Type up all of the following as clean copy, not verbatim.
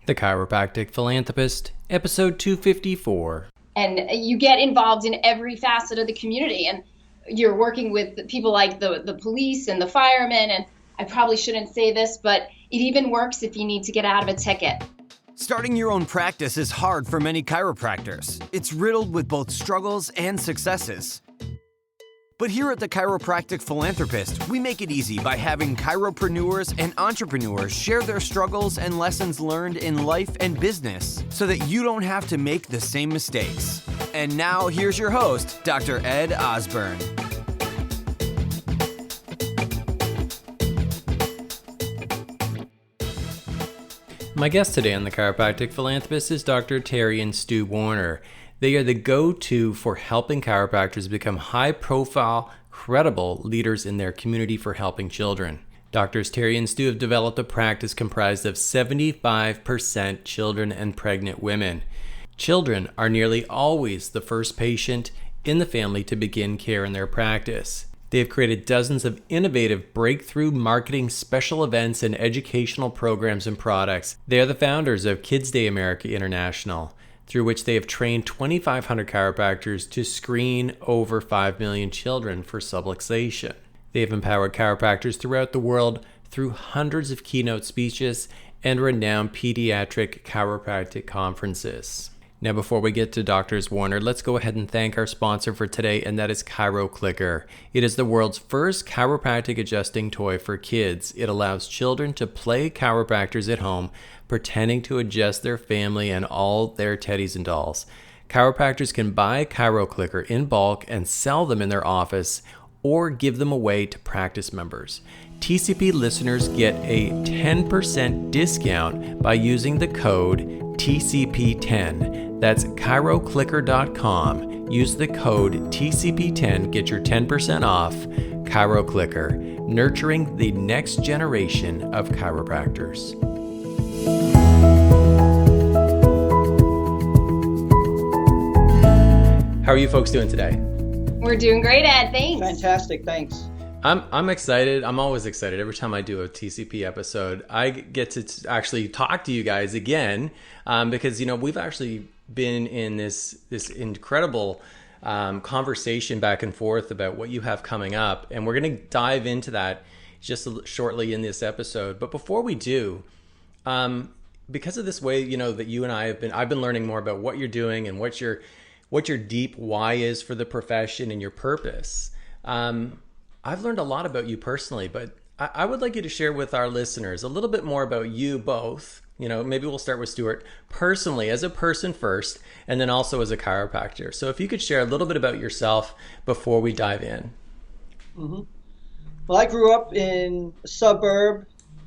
The Chiropractic Philanthropist, episode 254. And you get involved in every facet of the community, and you're working with people like the police and the firemen, and I probably shouldn't say this, but it even works if you need to get out of a ticket. Starting your own practice is hard for many chiropractors. It's riddled with both struggles and successes. But here at the Chiropractic Philanthropist, we make it easy by having chiropreneurs and entrepreneurs share their struggles and lessons learned in life and business so that you don't have to make the same mistakes. And now here's your host, Dr. Ed Osborne. My guest today on the Chiropractic Philanthropist is Dr. Theresa and Stuart Warner. They are the go-to for helping chiropractors become high-profile, credible leaders in their community for helping children. Doctors Theresa and Stu have developed a practice comprised of 75% children and pregnant women. Children are nearly always the first patient in the family to begin care in their practice. They have created dozens of innovative breakthrough marketing special events and educational programs and products. They are the founders of Kids Day America International, through which they have trained 2,500 chiropractors to screen over 5 million children for subluxation. They have empowered chiropractors throughout the world through hundreds of keynote speeches and renowned pediatric chiropractic conferences. Now, before we get to Drs. Warner, let's go ahead and thank our sponsor for today, and that is ChiroClicker. It is the world's first chiropractic adjusting toy for kids. It allows children to play chiropractors at home, pretending to adjust their family and all their teddies and dolls. Chiropractors can buy ChiroClicker in bulk and sell them in their office or give them away to practice members. TCP listeners get a 10% discount by using the code TCP10. That's chiroclicker.com. Use the code TCP10, get your 10% off. ChiroClicker, nurturing the next generation of chiropractors. How are you folks doing today? We're doing great, Ed. Thanks. Fantastic. Thanks. I'm excited. I'm always excited. Every time I do a TCP episode, I get to actually talk to you guys again because, we've actually been in this incredible conversation back and forth about what you have coming up. And we're going to dive into that just shortly in this episode. But before we do, because of this way, that you and I've been learning more about what you're doing and what your deep why is for the profession and your purpose. I've learned a lot about you personally, but I would like you to share with our listeners a little bit more about you both. Maybe we'll start with Stuart personally as a person first, and then also as a chiropractor. So if you could share a little bit about yourself before we dive in. Mm-hmm. Well, I grew up in a suburb,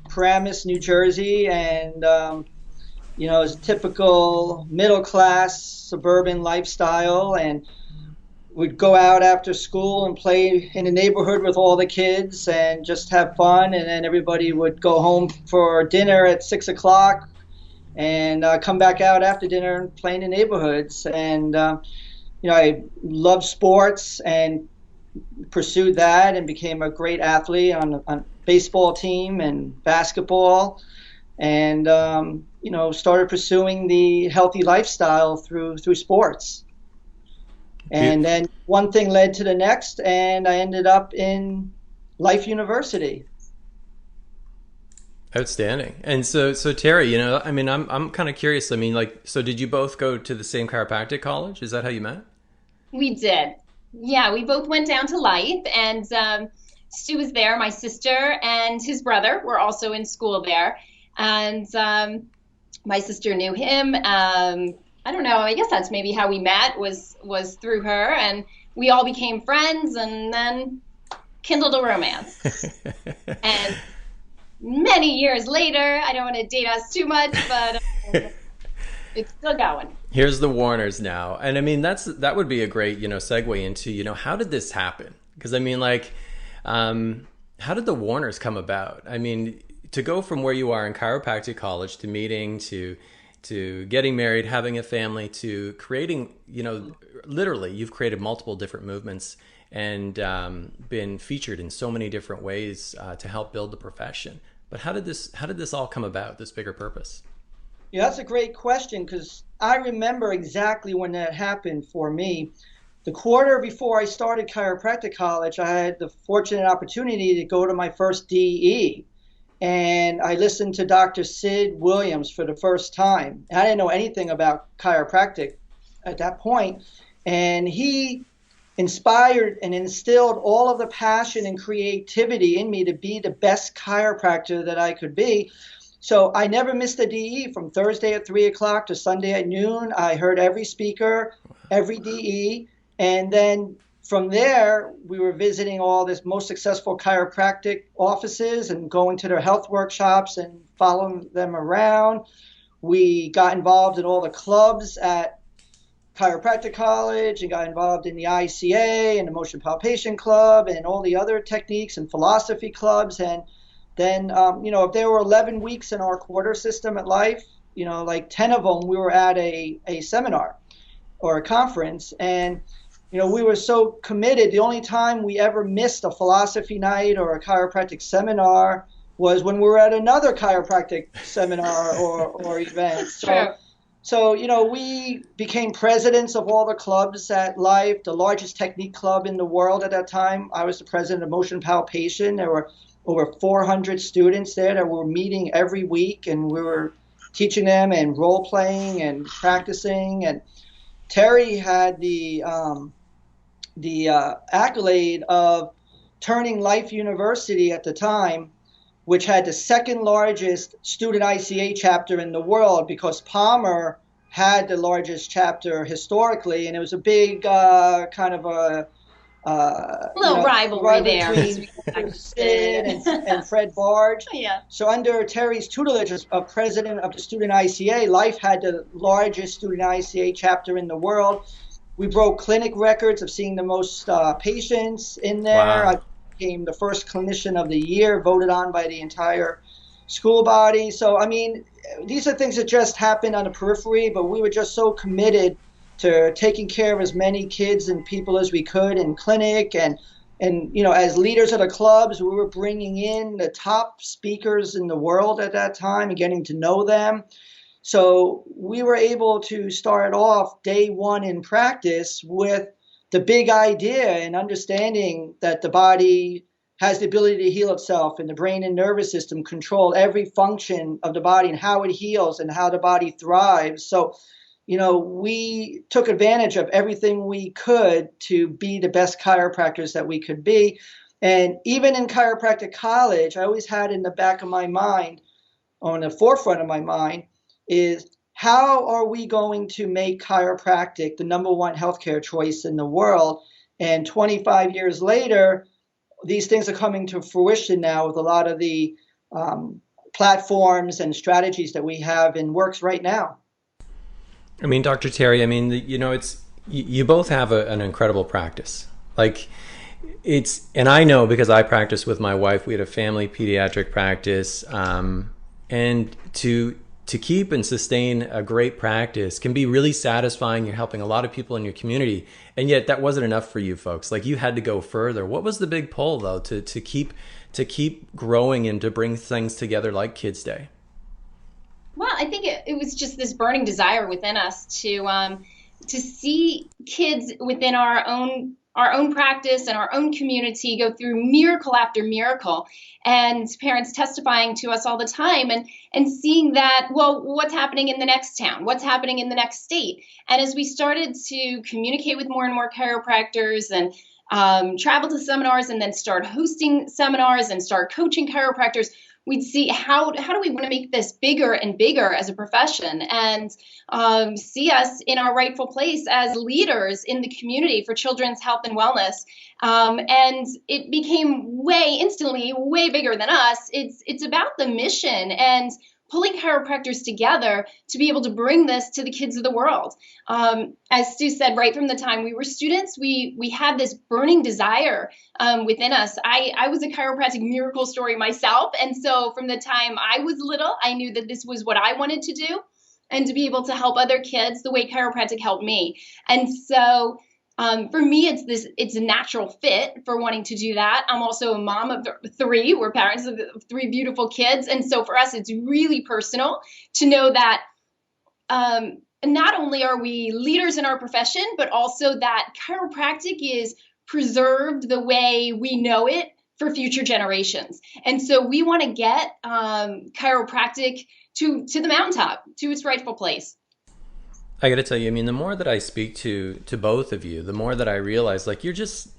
Paramus, New Jersey, and it's a typical middle-class suburban lifestyle, and would go out after school and play in the neighborhood with all the kids and just have fun, and then everybody would go home for dinner at 6 o'clock and come back out after dinner and play in the neighborhoods. And I loved sports and pursued that and became a great athlete on a baseball team and basketball, and started pursuing the healthy lifestyle through sports. And then one thing led to the next, and I ended up in Life University. Outstanding. And so Terry, I'm kind of curious. So did you both go to the same chiropractic college? Is that how you met? We did. Yeah, we both went down to Life, and Stu was there. My sister and his brother were also in school there. And my sister knew him. I don't know. I guess that's maybe how we met was through her, and we all became friends, and then kindled a romance. And many years later, I don't want to date us too much, but it's still going. Here's the Warners now, and that would be a great segue into how did this happen? Because how did the Warners come about? To go from where you are in chiropractic college to meeting to getting married, having a family, to creating, literally you've created multiple different movements and been featured in so many different ways to help build the profession. But how did this all come about, this bigger purpose? Yeah, that's a great question because I remember exactly when that happened for me. The quarter before I started chiropractic college, I had the fortunate opportunity to go to my first DE. And I listened to Dr. Sid Williams for the first time. I didn't know anything about chiropractic at that point. And he inspired and instilled all of the passion and creativity in me to be the best chiropractor that I could be. So I never missed a DE from Thursday at 3 o'clock to Sunday at noon. I heard every speaker, every DE. And then from there, we were visiting all the most successful chiropractic offices and going to their health workshops and following them around. We got involved in all the clubs at chiropractic college and got involved in the ICA and the motion palpation club and all the other techniques and philosophy clubs. And then, if there were 11 weeks in our quarter system at Life, like 10 of them, we were at a seminar or a conference. And we were so committed. The only time we ever missed a philosophy night or a chiropractic seminar was when we were at another chiropractic seminar or event. So, we became presidents of all the clubs at Life, the largest technique club in the world at that time. I was the president of motion palpation. There were over 400 students there that were meeting every week, and we were teaching them and role playing and practicing. And Terry had the accolade of turning Life University at the time, which had the second largest student ICA chapter in the world, because Palmer had the largest chapter historically, and it was a big kind of a little rivalry there between Sid and Fred Barge. Yeah. So under Terry's tutelage as president of the student ICA, Life had the largest student ICA chapter in the world. We broke clinic records of seeing the most patients in there. Wow. I became the first clinician of the year, voted on by the entire school body. So, these are things that just happened on the periphery, but we were just so committed to taking care of as many kids and people as we could in clinic. And as leaders of the clubs, we were bringing in the top speakers in the world at that time and getting to know them. So we were able to start off day one in practice with the big idea and understanding that the body has the ability to heal itself, and the brain and nervous system control every function of the body and how it heals and how the body thrives. So, we took advantage of everything we could to be the best chiropractors that we could be. And even in chiropractic college, I always had in the back of my mind, or in the forefront of my mind, is how are we going to make chiropractic the number one healthcare choice in the world? And 25 years later, these things are coming to fruition now with a lot of the platforms and strategies that we have in works right now. Dr. Terry, it's you both have an incredible practice. And I know because I practice with my wife, we had a family pediatric practice, and to keep and sustain a great practice can be really satisfying. You're helping a lot of people in your community, and yet that wasn't enough for you folks. You had to go further. What was the big pull though to keep growing and to bring things together like Kids Day? Well, I think it was just this burning desire within us to see kids within our own practice and our own community go through miracle after miracle, and parents testifying to us all the time and seeing that, well, what's happening in the next town? What's happening in the next state? And as we started to communicate with more and more chiropractors and travel to seminars and then start hosting seminars and start coaching chiropractors, we'd see how do we want to make this bigger and bigger as a profession, and see us in our rightful place as leaders in the community for children's health and wellness. And it became instantly way bigger than us. It's about the mission and pulling chiropractors together to be able to bring this to the kids of the world. As Stu said, right from the time we were students, we had this burning desire within us. I was a chiropractic miracle story myself. And so from the time I was little, I knew that this was what I wanted to do, and to be able to help other kids the way chiropractic helped me. And so for me, it's a natural fit for wanting to do that. I'm also a mom of 3. We're parents of 3 beautiful kids. And so for us, it's really personal to know that not only are we leaders in our profession, but also that chiropractic is preserved the way we know it for future generations. And so we want to get chiropractic to the mountaintop, to its rightful place. I got to tell you, I mean, the more that I speak to both of you, the more that I realize, like, you're just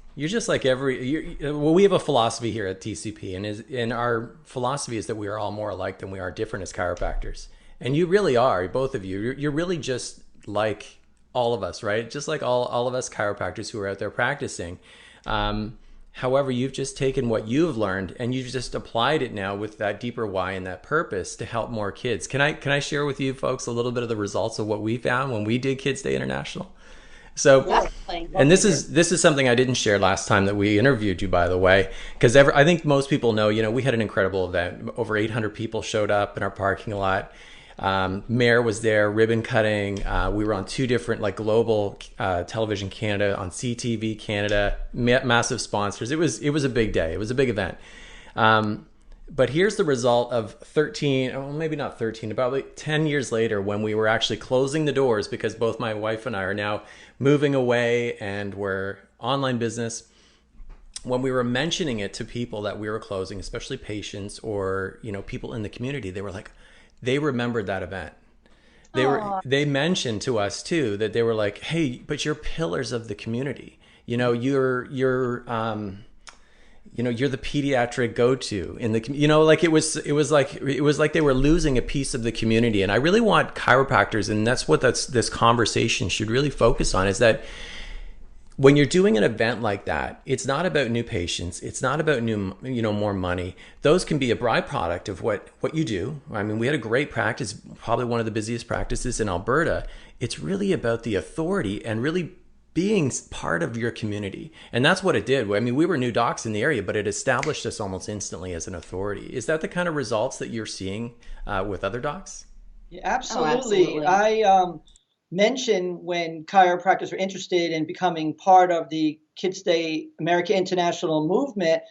like well, we have a philosophy here at TCP, and our philosophy is that we are all more alike than we are different as chiropractors. And you really are, both of you. You're really just like all of us, right? Just like all of us chiropractors who are out there practicing. However, you've just taken what you've learned and you've just applied it now with that deeper why and that purpose to help more kids. Can I share with you folks a little bit of the results of what we found when we did Kids Day International? So, and this is something I didn't share last time that we interviewed you, by the way, because I think most people know, we had an incredible event. Over 800 people showed up in our parking lot. Mayor was there, ribbon cutting. We were on 2 different global television Canada, on CTV Canada, massive sponsors. It was a big day. It was a big event. But here's the result of 13, well, maybe not 13, about 10 years later, when we were actually closing the doors because both my wife and I are now moving away and we're online business. When we were mentioning it to people that we were closing, especially patients or people in the community, they were like, they remembered that event. They mentioned to us too that they were like, hey, but you're pillars of the community. You're the pediatric go-to in the, it was like they were losing a piece of the community. And I really want chiropractors, and that's what this conversation should really focus on, is that when you're doing an event like that, it's not about new patients. It's not about more money. Those can be a byproduct of what you do. I mean, we had a great practice, probably one of the busiest practices in Alberta. It's really about the authority and really being part of your community. And that's what it did. I mean, we were new docs in the area, but it established us almost instantly as an authority. Is that the kind of results that you're seeing with other docs? Yeah, absolutely. I mentioned when chiropractors were interested in becoming part of the Kids Day America International movement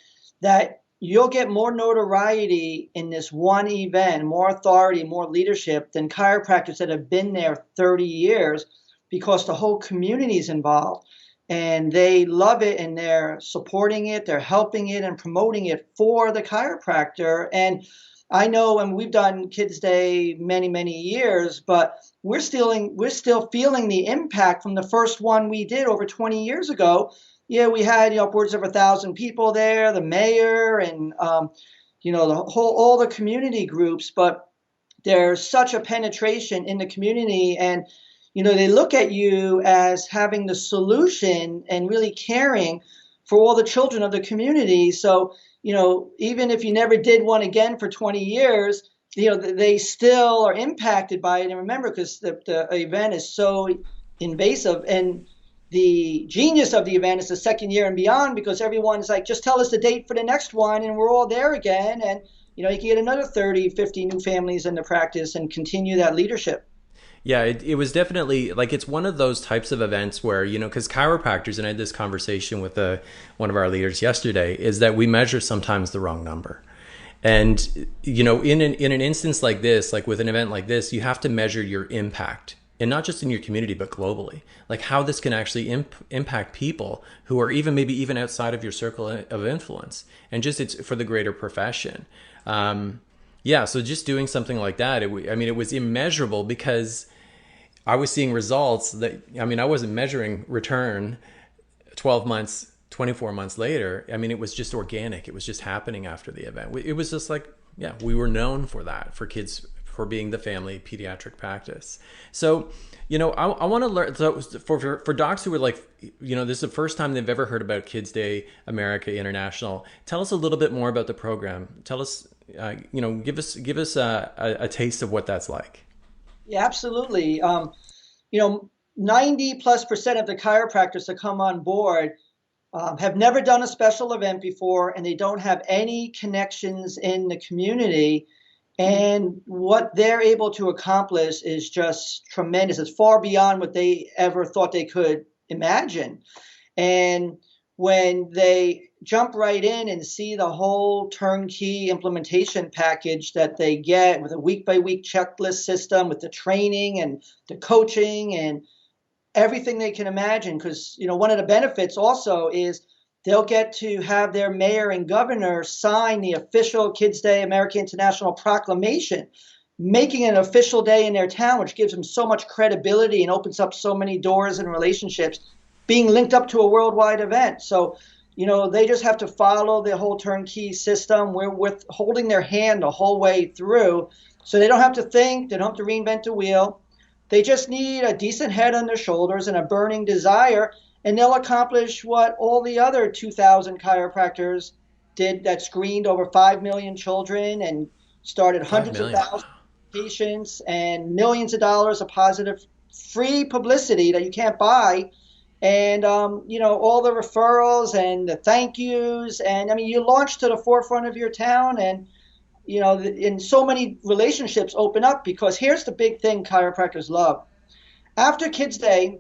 that you'll get more notoriety in this one event, more authority, more leadership than chiropractors that have been there 30 years, because the whole community is involved and they love it and they're supporting it, they're helping it and promoting it for the chiropractor. And I know, and we've done Kids Day many, many years, but we're still feeling the impact from the first one we did over 20 years ago. Yeah, we had upwards of 1,000 people there, the mayor and all the community groups. But there's such a penetration in the community, and they look at you as having the solution and really caring for all the children of the community. So even if you never did one again for 20 years, they still are impacted by it. And remember, because the event is so invasive, and the genius of the event is the second year and beyond, because everyone's like, just tell us the date for the next one and we're all there again. And, you can get another 30, 50 new families in the practice and continue that leadership. Yeah, it was definitely it's one of those types of events where, because chiropractors, and I had this conversation with one of our leaders yesterday, is that we measure sometimes the wrong number. And, in an instance like this, like with an event like this, you have to measure your impact, and not just in your community, but globally, like how this can actually impact people who are maybe even outside of your circle of influence, and just it's for the greater profession. Yeah, so just doing something like that, it was immeasurable, because I was seeing results that, I wasn't measuring return 12 months, 24 months later. It was just organic. It was just happening after the event. It was just we were known for that, for kids, for being the family pediatric practice. So, I want to learn, so for docs who were this is the first time they've ever heard about Kids Day America International, tell us a little bit more about the program. Tell us, give us a taste of what that's like. Yeah, absolutely. 90+% of the chiropractors that come on board have never done a special event before, and they don't have any connections in the community. And what they're able to accomplish is just tremendous. It's far beyond what they ever thought they could imagine. And when they jump right in and see the whole turnkey implementation package that they get with a week-by-week checklist system, with the training and the coaching and everything they can imagine. Because, you know, one of the benefits also is they'll get to have their mayor and governor sign the official Kids Day America International Proclamation, making it an official day in their town, which gives them so much credibility and opens up so many doors and relationships, being linked up to a worldwide event. So, you know, they just have to follow the whole turnkey system. We're with holding their hand the whole way through, so they don't have to think, they don't have to reinvent the wheel. They just need a decent head on their shoulders and a burning desire, and they'll accomplish what all the other 2,000 chiropractors did that screened over 5 million children and started hundreds of thousands of patients and millions of dollars of positive free publicity that you can't buy. And, you know, all the referrals and the thank yous. And, I mean, you launch to the forefront of your town, and, you know, and so many relationships open up, because here's the big thing chiropractors love. After Kids Day,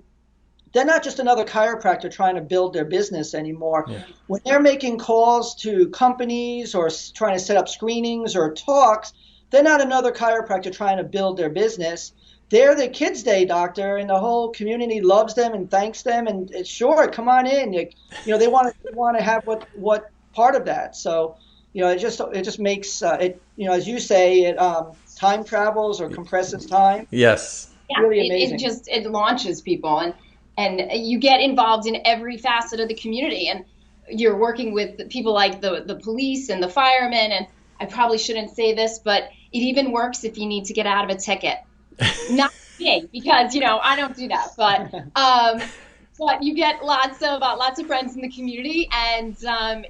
they're not just another chiropractor trying to build their business anymore. Yeah. When they're making calls to companies or trying to set up screenings or talks, they're not another chiropractor trying to build their business. They're the Kids Day doctor, and the whole community loves them and thanks them. And it's sure, come on in. You know, they want to have what part of that. So, you know, it just makes it. You know, as you say, it time travels or compresses time. Yes. Yeah, really amazing. It launches people, and you get involved in every facet of the community, and you're working with people like the police and the firemen. And I probably shouldn't say this, but it even works if you need to get out of a ticket. Not me, because, you know, I don't do that, but you get lots of friends in the community, and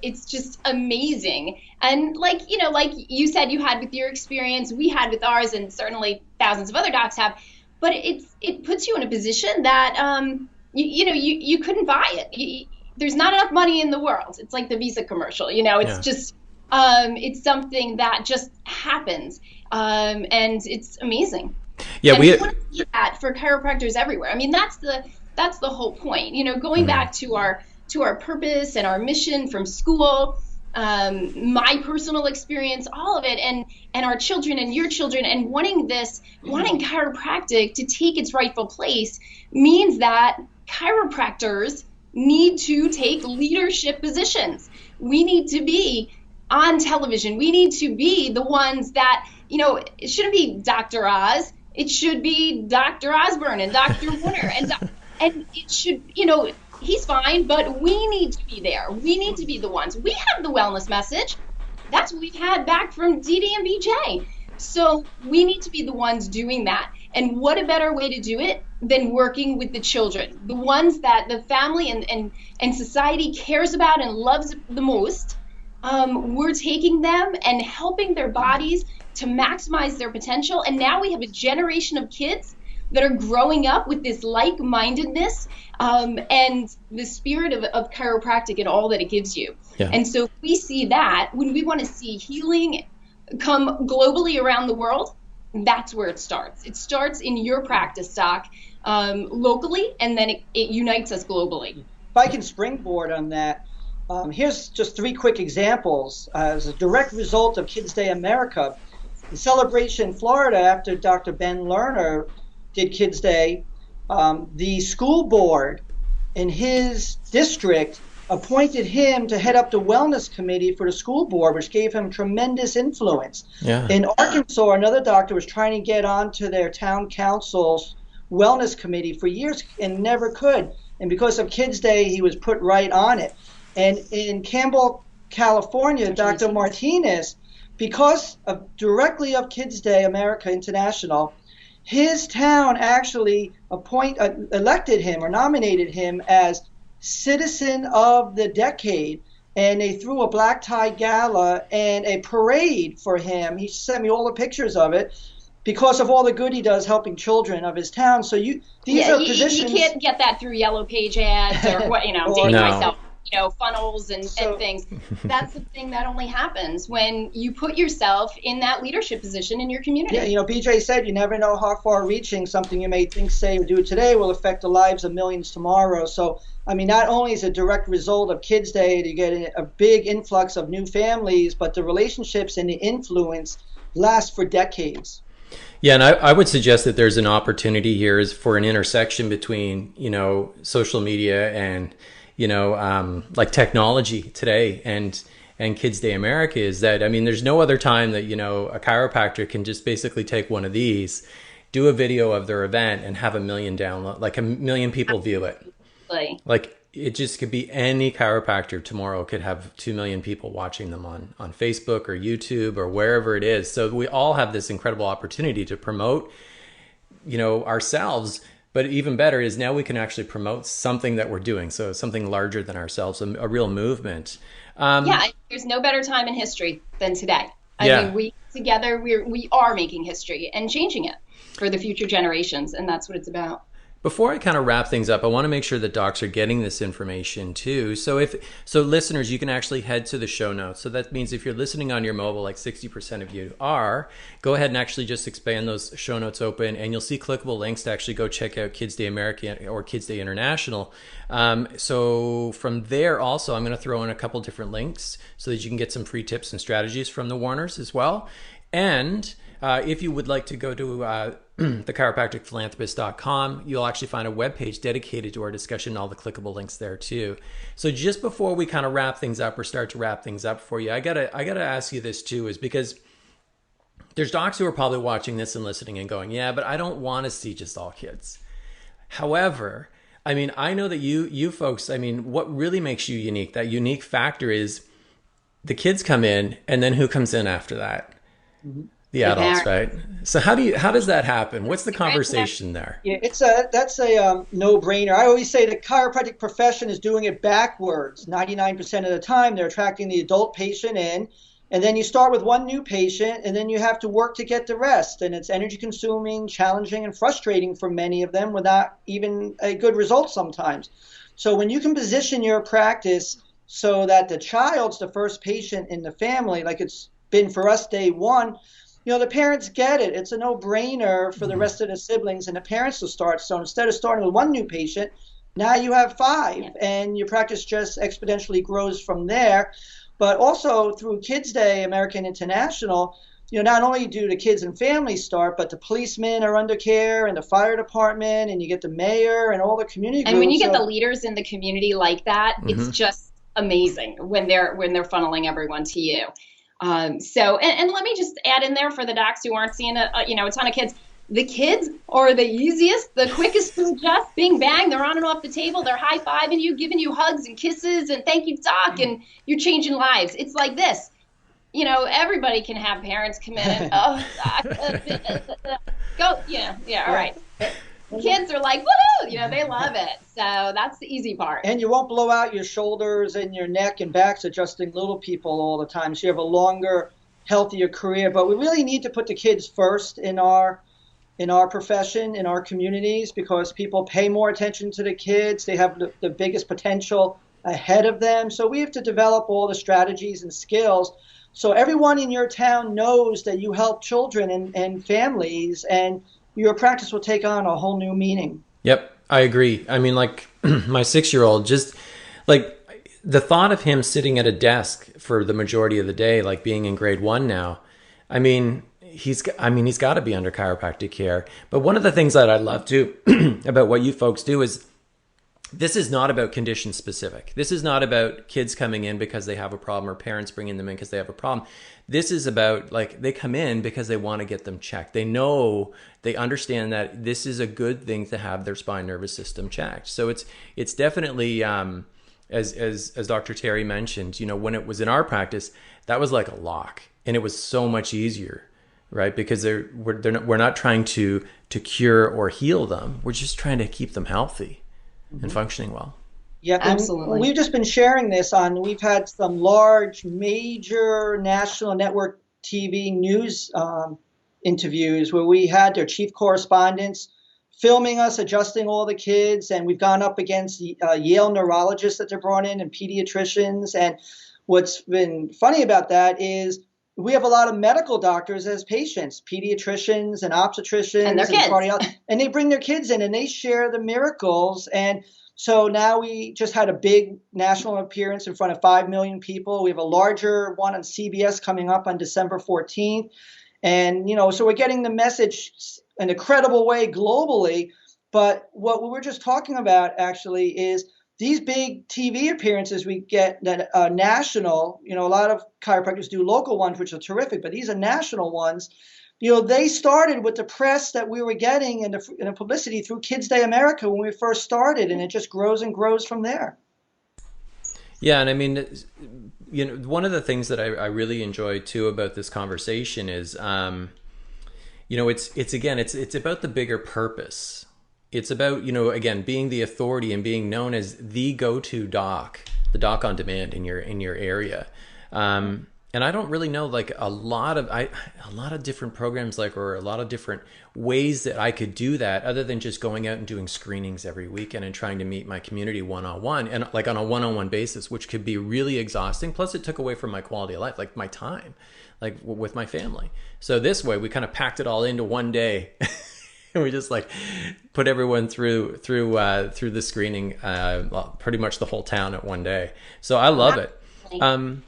it's just amazing. And like you said, you had with your experience, we had with ours, and certainly thousands of other docs have. But it puts you in a position that you couldn't buy it. There's not enough money in the world. It's like the Visa commercial, you know. It's just it's something that just happens, and it's amazing. Yeah, and we want to see that for chiropractors everywhere. I mean, that's the whole point. You know, going back to our purpose and our mission from school, my personal experience, all of it, and our children and your children, and wanting chiropractic to take its rightful place means that chiropractors need to take leadership positions. We need to be on television. We need to be the ones that, you know, it shouldn't be Dr. Oz. It should be Dr. Osborne and Dr. Warner, and it should, you know, he's fine, but we need to be there. We need to be the ones. We have the wellness message. That's what we've had back from DD and BJ. So we need to be the ones doing that. And what a better way to do it than working with the children, the ones that the family and society cares about and loves the most. We're taking them and helping their bodies to maximize their potential. And now we have a generation of kids that are growing up with this like-mindedness and the spirit of chiropractic and all that it gives you. Yeah. And so if we see that, when we want to see healing come globally around the world, that's where it starts. It starts in your practice, Doc, locally, and then it unites us globally. If I can springboard on that, here's just 3 quick examples. As a direct result of Kids Day America, in Celebration, Florida, after Dr. Ben Lerner did Kids Day, the school board in his district appointed him to head up the wellness committee for the school board, which gave him tremendous influence. Yeah. In Arkansas, another doctor was trying to get onto their town council's wellness committee for years and never could. And because of Kids Day, he was put right on it. And in Campbell, California, Dr. Martinez, because of directly of Kids Day America International, his town actually elected him or nominated him as Citizen of the Decade, and they threw a black tie gala and a parade for him. He sent me all the pictures of it because of all the good he does helping children of his town. So these are positions. You can't get that through Yellow Page ads or what, you know, dating myself. funnels and things. That's the thing that only happens when you put yourself in that leadership position in your community. Yeah, BJ said you never know how far reaching something you may think, say, or do today will affect the lives of millions tomorrow. So, not only is it a direct result of Kids Day to get a big influx of new families, but the relationships and the influence last for decades. Yeah, and I would suggest that there's an opportunity here is for an intersection between, social media and, like technology today and Kids Day America is that, there's no other time that, a chiropractor can just basically take one of these, do a video of their event and have 1 million download, like 1 million people view it. Absolutely. Like it just could be any chiropractor tomorrow could have 2 million people watching them on Facebook or YouTube or wherever it is. So we all have this incredible opportunity to promote, ourselves. But even better is now we can actually promote something that we're doing. So something larger than ourselves, a real movement. There's no better time in history than today. We together, we are making history and changing it for the future generations. And that's what it's about. Before I kind of wrap things up, I want to make sure that docs are getting this information too. So listeners, you can actually head to the show notes. So that means if you're listening on your mobile, like 60% of you are, go ahead and actually just expand those show notes open and you'll see clickable links to actually go check out Kids Day America or Kids Day International. So from there also, I'm going to throw in a couple different links so that you can get some free tips and strategies from the Warners as well. And if you would like to go to the chiropracticphilanthropist.com, you'll actually find a webpage dedicated to our discussion, all the clickable links there too. So just before we kind of wrap things up or start to wrap things up for you, I gotta ask you this too, is because there's docs who are probably watching this and listening and going, yeah, but I don't want to see just all kids. However, I know that you folks, what really makes you unique, that unique factor is the kids come in and then who comes in after that? Mm-hmm. The adults, right? So how does that happen? What's the conversation there? Yeah, that's a no-brainer. I always say the chiropractic profession is doing it backwards. 99% of the time, they're attracting the adult patient in, and then you start with one new patient, and then you have to work to get the rest. And it's energy-consuming, challenging, and frustrating for many of them without even a good result sometimes. So when you can position your practice so that the child's the first patient in the family, like it's been for us day one, the parents get it. It's a no-brainer for the rest of the siblings and the parents to start. So instead of starting with one new patient, now you have 5, and your practice just exponentially grows from there. But also through Kids Day, American International, not only do the kids and families start, but the policemen are under care and the fire department, and you get the mayor and all the community groups. And when you get the leaders in the community like that, it's just amazing when they're funneling everyone to you. So let me just add in there for the docs who aren't seeing a ton of kids. The kids are the easiest, the quickest to adjust. Bing, bang, they're on and off the table. They're high-fiving you, giving you hugs and kisses and thank you, doc, and you're changing lives. It's like this. Everybody can have parents come in and, oh, doc, go, all right. Kids are like, woohoo, they love it. So that's the easy part. And you won't blow out your shoulders and your neck and backs adjusting little people all the time. So you have a longer, healthier career. But we really need to put the kids first in our profession, in our communities, because people pay more attention to the kids. They have the biggest potential ahead of them. So we have to develop all the strategies and skills so everyone in your town knows that you help children and families, and your practice will take on a whole new meaning. Yep, I agree. like my 6-year-old, just like the thought of him sitting at a desk for the majority of the day, like being in grade 1 now, he's got to be under chiropractic care. But one of the things that I love too about what you folks do is this is not about condition specific. This is not about kids coming in because they have a problem or parents bringing them in because they have a problem. This is about like they come in because they want to get them checked. They understand that this is a good thing to have their spine nervous system checked. So it's definitely as Dr. Terry mentioned, when it was in our practice, that was like a lock, and it was so much easier, right? Because we're not trying to cure or heal them. We're just trying to keep them healthy and functioning well. Yeah, absolutely. We've just been sharing this we've had some large, major national network TV news interviews where we had their chief correspondents filming us adjusting all the kids, and we've gone up against Yale neurologists that they're brought in and pediatricians. And what's been funny about that is we have a lot of medical doctors as patients, pediatricians and obstetricians and their kids, cardiologists, and they bring their kids in and they share the miracles. And so now we just had a big national appearance in front of 5 million people. We have a larger one on CBS coming up on December 14th. And, so we're getting the message in a credible way globally. But what we were just talking about actually is these big TV appearances we get that national, a lot of chiropractors do local ones, which are terrific, but these are national ones. They started with the press that we were getting and the publicity through Kids Day America when we first started, and it just grows and grows from there. Yeah, and I mean, one of the things that I really enjoy too about this conversation is, it's about the bigger purpose. It's about, again, being the authority and being known as the go-to doc, the doc on demand in your area. And I don't really know like a lot of different programs or a lot of different ways that I could do that other than just going out and doing screenings every weekend and trying to meet my community one-on-one and like on a one-on-one basis, which could be really exhausting. Plus it took away from my quality of life, like my time, like with my family. So this way we kind of packed it all into one day. And we just like put everyone through the screening, pretty much the whole town at one day. So I love it. And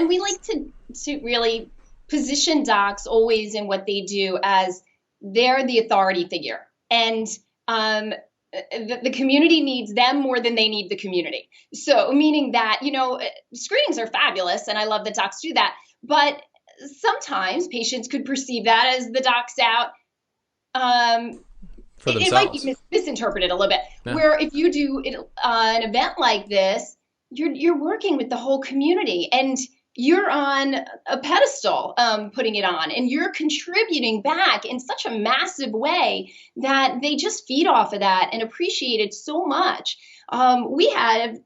we like to really position docs always in what they do as they're the authority figure. And the community needs them more than they need the community. So meaning that, screenings are fabulous and I love that docs do that. But sometimes patients could perceive that as the doc's out. It might be misinterpreted a little bit. Yeah. Where if you do an event like this, you're working with the whole community and you're on a pedestal putting it on, and you're contributing back in such a massive way that they just feed off of that and appreciate it so much. We had,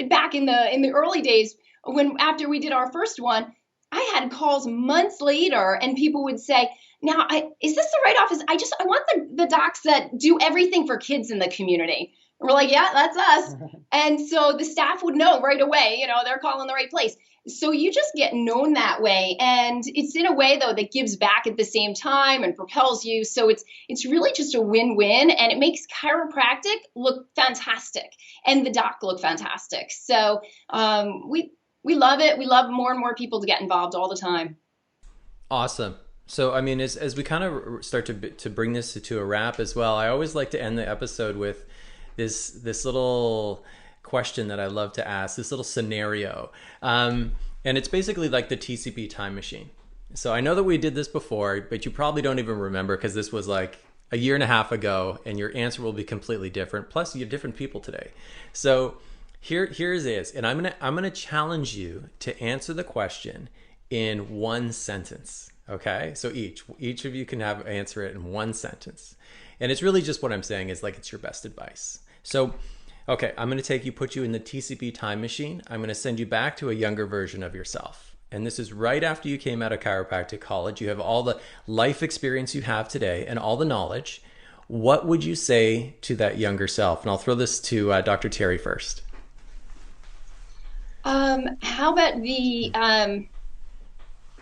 back in the early days after we did our first one, I had calls months later and people would say, now, is this the right office? I want the docs that do everything for kids in the community. And we're like, yeah, that's us. And so the staff would know right away, they're calling the right place. So you just get known that way. And it's in a way, though, that gives back at the same time and propels you. So it's really just a win-win. And it makes chiropractic look fantastic and the doc look fantastic. So we love it. We love more and more people to get involved all the time. Awesome. So, I mean, as we kind of start to bring this to a wrap as well, I always like to end the episode with this little question that I love to ask, this little scenario. And it's basically like the TCP time machine. So I know that we did this before, but you probably don't even remember because this was like a year and a half ago and your answer will be completely different. Plus you have different people today. So here it is. And I'm going to challenge you to answer the question in one sentence. Okay, so each of you can answer it in one sentence. And it's really just what I'm saying is like it's your best advice. So, okay, I'm going to put you in the TCP time machine. I'm going to send you back to a younger version of yourself. And this is right after you came out of chiropractic college. You have all the life experience you have today and all the knowledge. What would you say to that younger self? And I'll throw this to Dr. Terry first. How about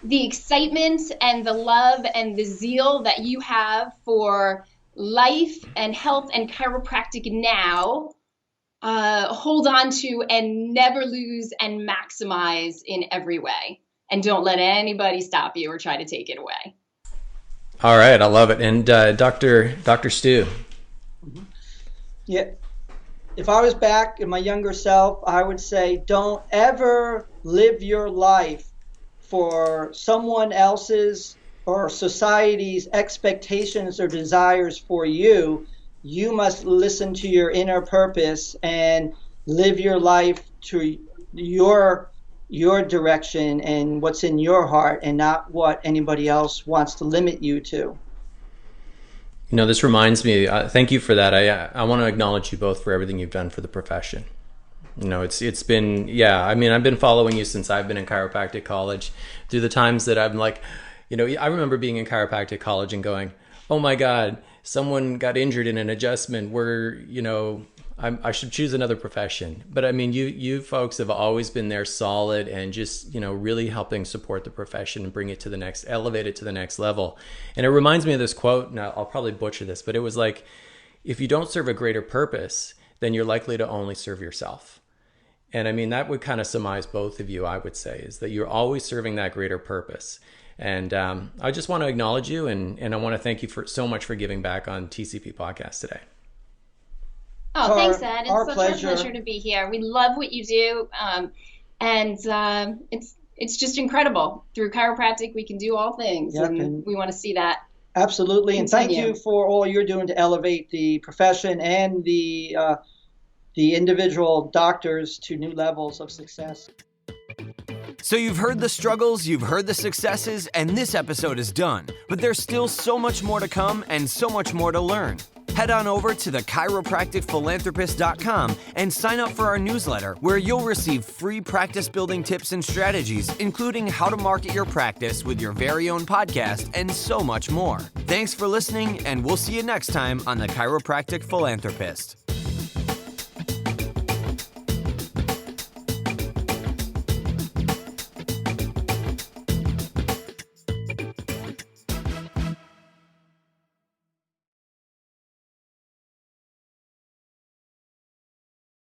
the excitement and the love and the zeal that you have for life and health and chiropractic now, hold on to and never lose and maximize in every way. And don't let anybody stop you or try to take it away. All right. I love it. And Dr. Stu. Yeah. If I was back in my younger self, I would say, don't ever live your life for someone else's or society's expectations or desires for you. You must listen to your inner purpose and live your life to your direction and what's in your heart and not what anybody else wants to limit you to. This reminds me, thank you for that. I want to acknowledge you both for everything you've done for the profession. It's been, I've been following you since I've been in chiropractic college through the times that I'm like, I remember being in chiropractic college and going, oh my God, someone got injured in an adjustment where, I should choose another profession. But I mean, you folks have always been there solid and just, really helping support the profession and bring it to the next, elevate it to the next level. And it reminds me of this quote. Now, I'll probably butcher this, but it was like, if you don't serve a greater purpose, then you're likely to only serve yourself. And I mean, that would kind of surmise both of you, I would say, is that you're always serving that greater purpose. And I just want to acknowledge you, and I want to thank you so much for giving back on TCP Podcast today. Oh, thanks, Ed. It's such pleasure. a pleasure to be here. We love what you do, and it's just incredible. Through chiropractic, we can do all things, and we want to see that. Absolutely, continue. and thank you for all you're doing to elevate the profession and the individual doctors to new levels of success. So you've heard the struggles, you've heard the successes, and this episode is done. But there's still so much more to come and so much more to learn. Head on over to thechiropracticphilanthropist.com and sign up for our newsletter, where you'll receive free practice building tips and strategies, including how to market your practice with your very own podcast and so much more. Thanks for listening, and we'll see you next time on The Chiropractic Philanthropist.